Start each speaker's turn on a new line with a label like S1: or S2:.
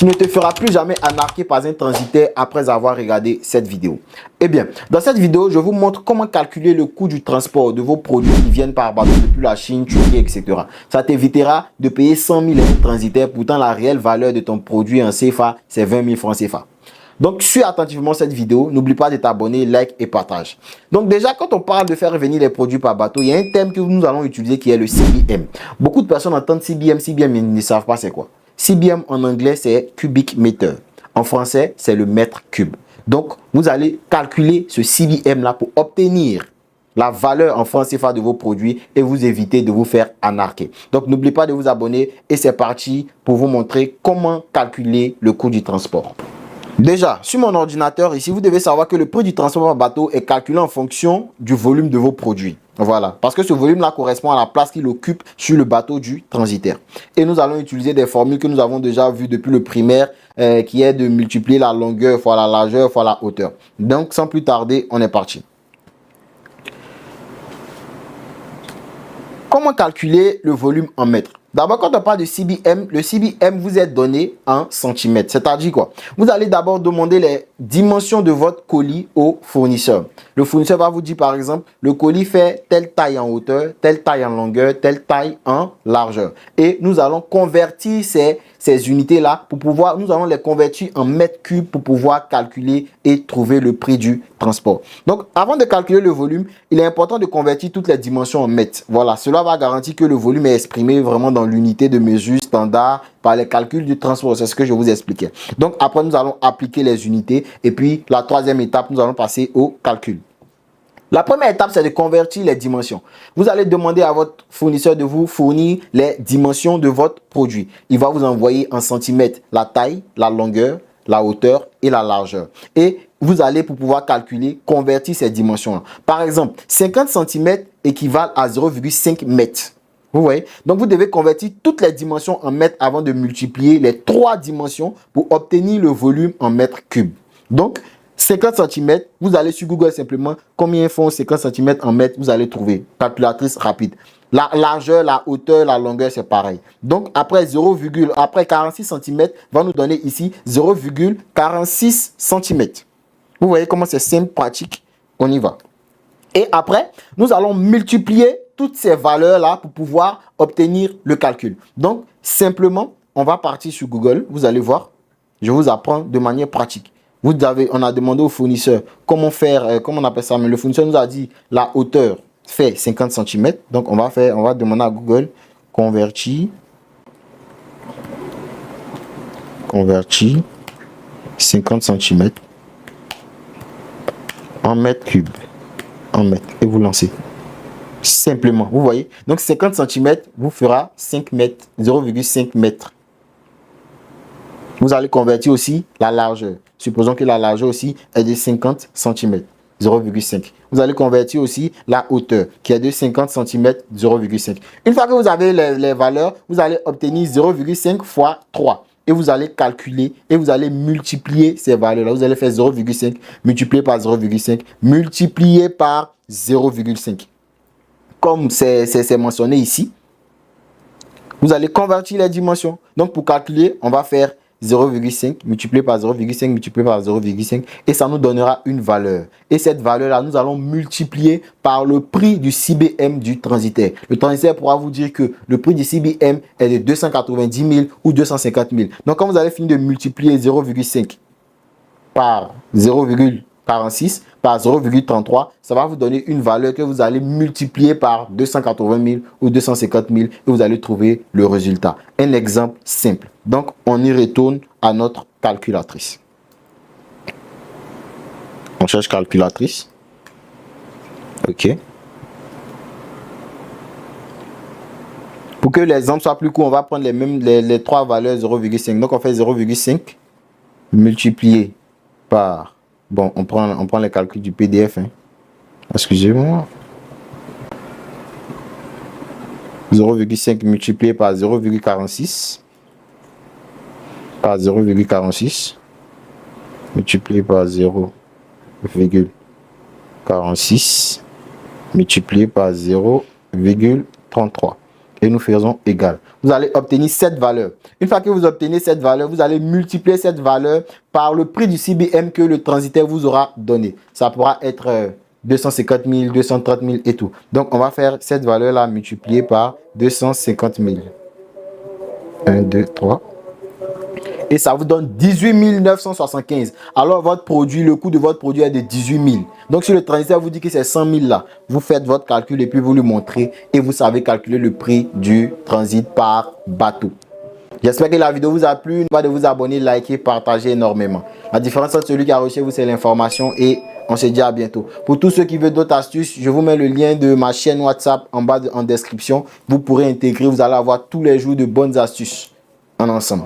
S1: Tu ne te feras plus jamais arnaquer par un transitaire après avoir regardé cette vidéo. Eh bien, dans cette vidéo, je vous montre comment calculer le coût du transport de vos produits qui viennent par bateau depuis la Chine, Turquie, etc. Ça t'évitera de payer 100 000 euros de transitaire, pourtant la réelle valeur de ton produit en CFA, c'est 20 000 francs CFA. Donc, suis attentivement cette vidéo. N'oublie pas de t'abonner, like et partage. Donc, déjà, quand on parle de faire revenir les produits par bateau, il y a un thème que nous allons utiliser qui est le CBM. Beaucoup de personnes entendent CBM, mais ils ne savent pas c'est quoi. CBM en anglais, c'est cubic meter. En français, c'est le mètre cube. Donc, vous allez calculer ce CBM-là pour obtenir la valeur en francs CFA de vos produits et vous éviter de vous faire arnaquer. Donc, n'oubliez pas de vous abonner et c'est parti pour vous montrer comment calculer le coût du transport. Déjà, sur mon ordinateur, ici, vous devez savoir que le prix du transport par bateau est calculé en fonction du volume de vos produits. Voilà, parce que ce volume-là correspond à la place qu'il occupe sur le bateau du transitaire. Et nous allons utiliser des formules que nous avons déjà vues depuis le primaire, qui est de multiplier la longueur fois la largeur fois la hauteur. Donc, sans plus tarder, on est parti. Comment calculer le volume en mètres? D'abord, quand on parle de CBM, le CBM vous est donné en centimètres. C'est-à-dire quoi? Vous allez d'abord demander les dimensions de votre colis au fournisseur. Le fournisseur va vous dire, par exemple, le colis fait telle taille en hauteur, telle taille en longueur, telle taille en largeur. Et nous allons convertir ces unités-là pour pouvoir, nous allons les convertir en mètres cubes pour pouvoir calculer et trouver le prix du transport. Donc, avant de calculer le volume, il est important de convertir toutes les dimensions en mètres. Voilà, cela va garantir que le volume est exprimé vraiment dans l'unité de mesure standard par les calculs du transport. C'est ce que je vous expliquais. Donc, après, nous allons appliquer les unités et puis la troisième étape, nous allons passer au calcul. La première étape, c'est de convertir les dimensions. Vous allez demander à votre fournisseur de vous fournir les dimensions de votre produit. Il va vous envoyer en centimètres la taille, la longueur, la hauteur et la largeur. Et vous allez, pour pouvoir calculer, convertir ces dimensions-là. Par exemple, 50 cm équivalent à 0,5 mètres. Vous voyez? Donc, vous devez convertir toutes les dimensions en mètres avant de multiplier les trois dimensions pour obtenir le volume en mètres cubes. Donc, 50 cm, vous allez sur Google simplement, combien font 50 cm en mètres, vous allez trouver. Calculatrice rapide. La largeur, la hauteur, la longueur, c'est pareil. Donc, après 46 cm, va nous donner ici 0,46 cm. Vous voyez comment c'est simple, pratique. On y va. Et après, nous allons multiplier toutes ces valeurs-là pour pouvoir obtenir le calcul. Donc, simplement, on va partir sur Google. Vous allez voir. Je vous apprends de manière pratique. On a demandé au fournisseur comment faire, comment on appelle ça, mais le fournisseur nous a dit la hauteur fait 50 cm. Donc, on va demander à Google convertir 50 cm en mètres cubes. En mètres. Et vous lancez. Simplement, vous voyez. Donc, 50 cm vous fera 5 mètres, 0,5 mètres. Vous allez convertir aussi la largeur. Supposons que la largeur aussi est de 50 cm, 0,5. Vous allez convertir aussi la hauteur qui est de 50 cm, 0,5. Une fois que vous avez les valeurs, vous allez obtenir 0,5 fois 3. Et vous allez calculer et vous allez multiplier ces valeurs-là. Vous allez faire 0,5 multiplié par 0,5 multiplié par 0,5. Comme c'est mentionné ici, vous allez convertir les dimensions. Donc, pour calculer, on va faire 0,5 multiplié par 0,5 multiplié par 0,5 et ça nous donnera une valeur. Et cette valeur-là, nous allons multiplier par le prix du CBM du transitaire. Le transitaire pourra vous dire que le prix du CBM est de 290 000 ou 250 000. Donc, quand vous allez finir de multiplier 0,5 par 0,46 par 0,33, ça va vous donner une valeur que vous allez multiplier par 280 000 ou 250 000 et vous allez trouver le résultat. Un exemple simple. Donc, on y retourne à notre calculatrice. On cherche calculatrice. OK. Pour que l'exemple soit plus court, on va prendre les trois valeurs 0,5. Donc, on fait 0,5 multiplié par... Bon, on prend les calculs du PDF. Hein. Excusez-moi. 0,5 multiplié par 0,46 par 0,46 multiplié par 0,46 multiplié par 0,33 et nous faisons égal. vous allez obtenir cette valeur. Une fois que vous obtenez cette valeur, vous allez multiplier cette valeur par le prix du CBM que le transitaire vous aura donné. Ça pourra être 250 000, 230 000 et tout. Donc, on va faire cette valeur-là multipliée par 250 000. 1, 2, 3. Et ça vous donne 18 975. Alors, votre produit, le coût de votre produit est de 18 000. Donc, si le transitaire vous dit que c'est 100 000 là, vous faites votre calcul et puis vous lui montrez et vous savez calculer le prix du transit par bateau. J'espère que la vidéo vous a plu. N'oubliez pas de vous abonner, liker, partager énormément. La différence entre celui qui a reçu vous, c'est l'information et on se dit à bientôt. Pour tous ceux qui veulent d'autres astuces, je vous mets le lien de ma chaîne WhatsApp en bas en description. Vous pourrez intégrer, vous allez avoir tous les jours de bonnes astuces en ensemble.